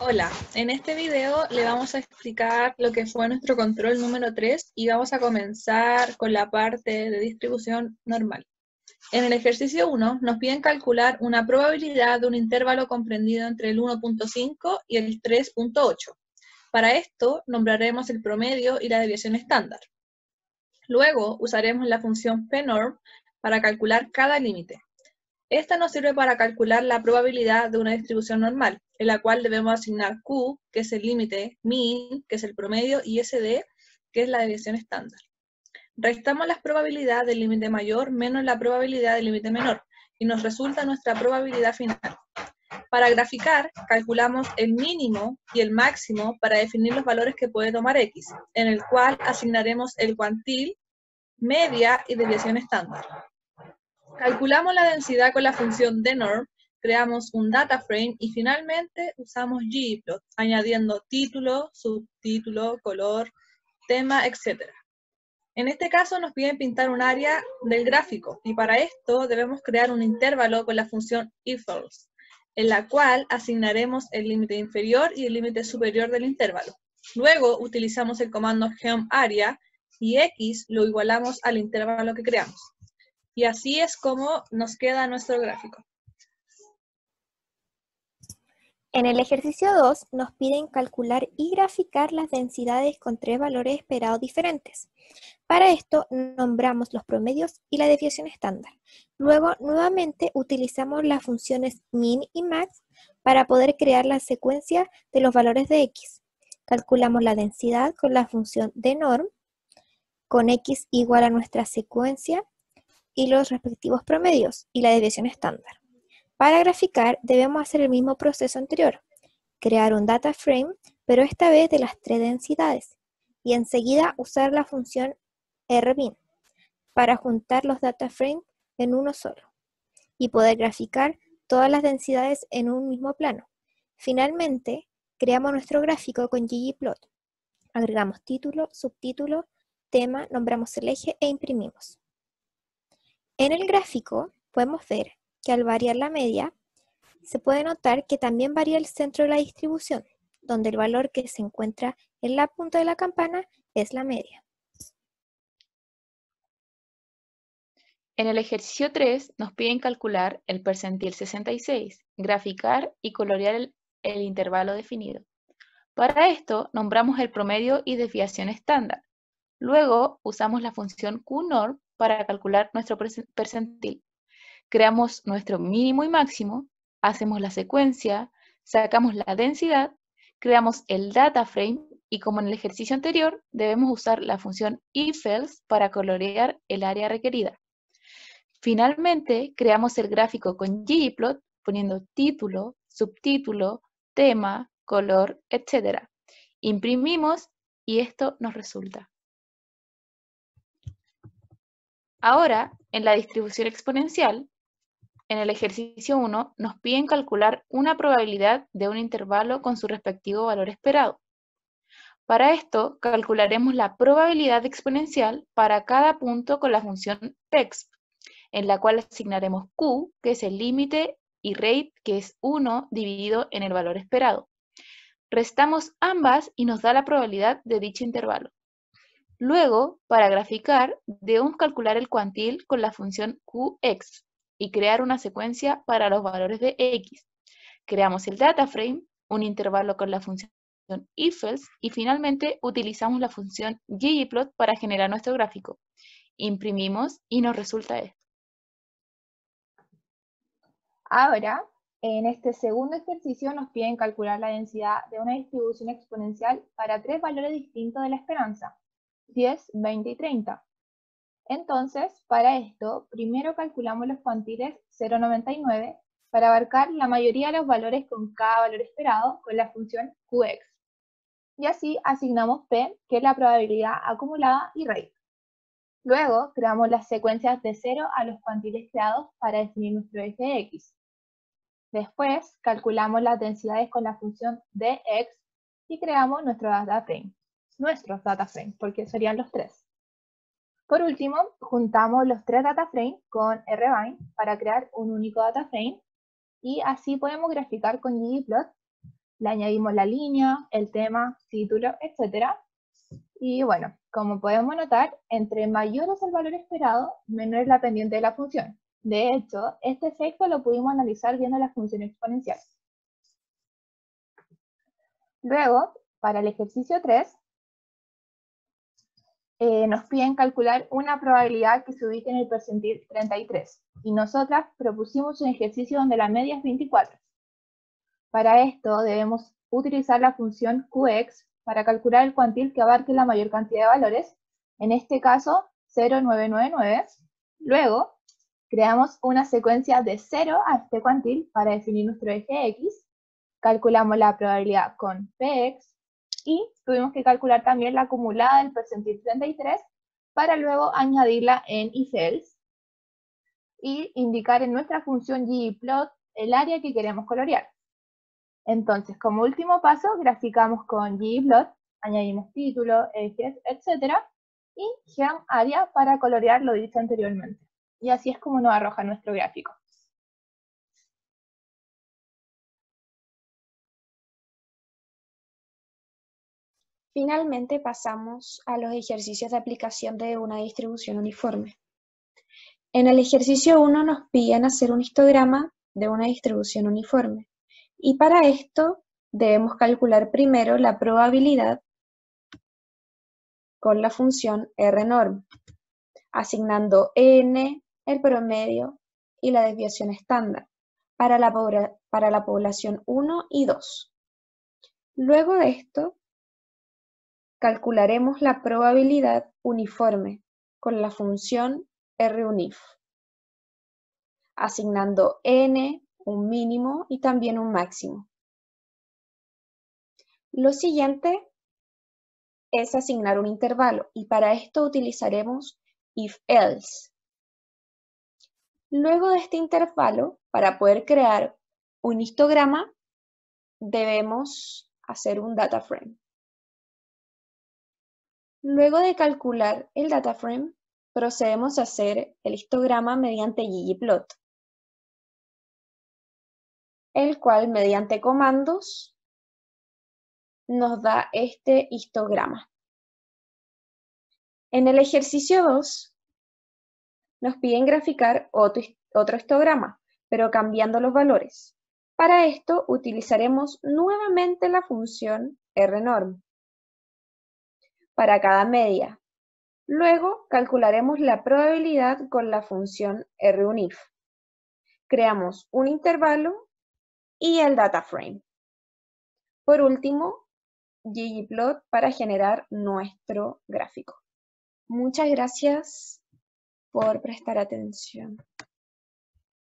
Hola, en este video le vamos a explicar lo que fue nuestro control número 3 y vamos a comenzar con la parte de distribución normal. En el ejercicio 1 nos piden calcular una probabilidad de un intervalo comprendido entre el 1.5 y el 3.8. Para esto nombraremos el promedio y la desviación estándar. Luego usaremos la función pnorm para calcular cada límite. Esta nos sirve para calcular la probabilidad de una distribución normal, en la cual debemos asignar Q, que es el límite, min, que es el promedio, y SD, que es la desviación estándar. Restamos las probabilidades del límite mayor menos la probabilidad del límite menor, y nos resulta nuestra probabilidad final. Para graficar, calculamos el mínimo y el máximo para definir los valores que puede tomar X, en el cual asignaremos el cuantil, media y desviación estándar. Calculamos la densidad con la función denorm, creamos un data frame y finalmente usamos ggplot, añadiendo título, subtítulo, color, tema, etc. En este caso nos piden pintar un área del gráfico y para esto debemos crear un intervalo con la función ifelse, en la cual asignaremos el límite inferior y el límite superior del intervalo. Luego utilizamos el comando geomArea y X lo igualamos al intervalo que creamos. Y así es como nos queda nuestro gráfico. En el ejercicio 2 nos piden calcular y graficar las densidades con tres valores esperados diferentes. Para esto nombramos los promedios y la desviación estándar. Luego nuevamente utilizamos las funciones min y max para poder crear la secuencia de los valores de x. Calculamos la densidad con la función denorm, con x igual a nuestra secuencia y los respectivos promedios y la desviación estándar. Para graficar debemos hacer el mismo proceso anterior, crear un data frame, pero esta vez de las tres densidades, y enseguida usar la función rbin para juntar los data frames en uno solo, y poder graficar todas las densidades en un mismo plano. Finalmente, creamos nuestro gráfico con ggplot, agregamos título, subtítulo, tema, nombramos el eje e imprimimos. En el gráfico podemos ver que al variar la media, se puede notar que también varía el centro de la distribución, donde el valor que se encuentra en la punta de la campana es la media. En el ejercicio 3 nos piden calcular el percentil 66, graficar y colorear el intervalo definido. Para esto nombramos el promedio y desviación estándar. Luego usamos la función qnorm para calcular nuestro percentil. Creamos nuestro mínimo y máximo, hacemos la secuencia, sacamos la densidad, creamos el data frame y como en el ejercicio anterior, debemos usar la función ifelse para colorear el área requerida. Finalmente, creamos el gráfico con ggplot poniendo título, subtítulo, tema, color, etc. Imprimimos y esto nos resulta. Ahora, en la distribución exponencial, en el ejercicio 1 nos piden calcular una probabilidad de un intervalo con su respectivo valor esperado. Para esto, calcularemos la probabilidad exponencial para cada punto con la función PEXP, en la cual asignaremos Q, que es el límite, y rate, que es 1 dividido en el valor esperado. Restamos ambas y nos da la probabilidad de dicho intervalo. Luego, para graficar, debemos calcular el cuantil con la función Qx y crear una secuencia para los valores de x. Creamos el data frame, un intervalo con la función ifelse y finalmente utilizamos la función ggplot para generar nuestro gráfico. Imprimimos y nos resulta esto. Ahora, en este segundo ejercicio nos piden calcular la densidad de una distribución exponencial para tres valores distintos de la esperanza, 10, 20 y 30. Entonces, para esto, primero calculamos los cuantiles 0,99 para abarcar la mayoría de los valores con cada valor esperado con la función Qx. Y así asignamos P, que es la probabilidad acumulada, y rate. Luego, creamos las secuencias de 0 a los cuantiles creados para definir nuestro eje X. Después, calculamos las densidades con la función dx y creamos nuestros data frame, porque serían los tres. Por último, juntamos los tres data frames con rbin para crear un único data frame y así podemos graficar con ggplot le añadimos la línea, el tema, título, etc. Y bueno, como podemos notar, entre mayor es el valor esperado, menor es la pendiente de la función. De hecho, este efecto lo pudimos analizar viendo la función exponencial. Luego, para el ejercicio 3, nos piden calcular una probabilidad que se ubique en el percentil 33. Y nosotras propusimos un ejercicio donde la media es 24. Para esto debemos utilizar la función QX para calcular el cuantil que abarque la mayor cantidad de valores, en este caso 0,999. Luego, creamos una secuencia de 0 a este cuantil para definir nuestro eje X, calculamos la probabilidad con Px y tuvimos que calcular también la acumulada del percentil 33 para luego añadirla en if-else y indicar en nuestra función ggplot el área que queremos colorear. Entonces, como último paso, graficamos con ggplot, añadimos título, ejes, etc. y geam-área para colorear lo dicho anteriormente. Y así es como nos arroja nuestro gráfico. Finalmente pasamos a los ejercicios de aplicación de una distribución uniforme. En el ejercicio 1 nos piden hacer un histograma de una distribución uniforme. Y para esto debemos calcular primero la probabilidad con la función rnorm, asignando n, el promedio y la desviación estándar para la población 1 y 2. Luego de esto, calcularemos la probabilidad uniforme con la función runif, asignando n, un mínimo y también un máximo. Lo siguiente es asignar un intervalo y para esto utilizaremos if-else. Luego de este intervalo, para poder crear un histograma, debemos hacer un data frame. Luego de calcular el data frame, procedemos a hacer el histograma mediante ggplot, el cual mediante comandos nos da este histograma. En el ejercicio 2 nos piden graficar otro histograma, pero cambiando los valores. Para esto utilizaremos nuevamente la función rnorm para cada media. Luego calcularemos la probabilidad con la función runif. Creamos un intervalo y el data frame. Por último, ggplot para generar nuestro gráfico. Muchas gracias por prestar atención.